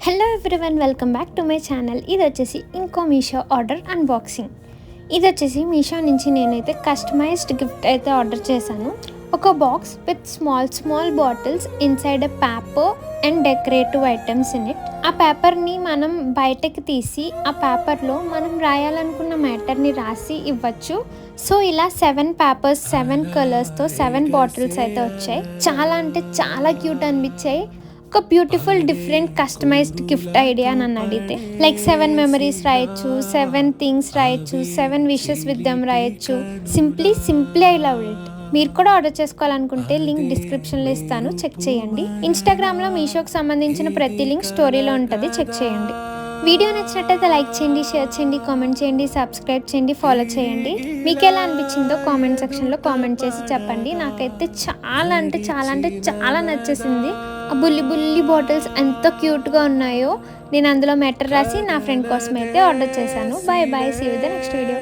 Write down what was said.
Hello everyone, welcome back to my channel. ఇది వచ్చేసి ఇంకో మీషో ఆర్డర్ అన్బాక్సింగ్. ఇది వచ్చేసి మీషో నుంచి నేనైతే కస్టమైజ్డ్ గిఫ్ట్ అయితే ఆర్డర్ చేశాను. ఒక box with small bottles inside a paper and decorative items in it. ఆ పేపర్ని మనం బయటకి తీసి ఆ పేపర్లో మనం రాయాలనుకున్న మ్యాటర్ని రాసి ఇవ్వచ్చు. సో ఇలా 7 పేపర్స్ 7 కలర్స్తో 7 బాటిల్స్ అయితే వచ్చాయి. చాలా అంటే చాలా క్యూట్ అనిపించాయి. ఒక beautiful different customised gift idea నన్ను అడిగితే, లైక్ 7 మెమరీస్ రాయొచ్చు, 7 థింగ్స్ రాయొచ్చు, 7 విషెస్ విత్ దెమ్ రాయొచ్చు. Simply I love it. మీరు కూడా ఆర్డర్ చేసుకోవాలనుకుంటే లింక్ డిస్క్రిప్షన్లో ఇస్తాను, చెక్ చేయండి. ఇన్స్టాగ్రామ్లో మీషోకి సంబంధించిన ప్రతి లింక్ స్టోరీలో ఉంటుంది, చెక్ చేయండి. వీడియో నచ్చినట్టయితే లైక్ చేయండి, షేర్ చేయండి, కామెంట్ చేయండి, సబ్స్క్రైబ్ చేయండి, ఫాలో చేయండి. మీకు ఎలా అనిపించిందో కామెంట్ సెక్షన్లో కామెంట్ చేసి చెప్పండి. నాకైతే చాలా నచ్చేసింది. ఆ బుల్లి బాటిల్స్ ఎంత క్యూట్గా ఉన్నాయో. నేను అందులో మెటర్ రాసి నా ఫ్రెండ్ కోసం అయితే ఆర్డర్ చేశాను. Bye see you with the next video.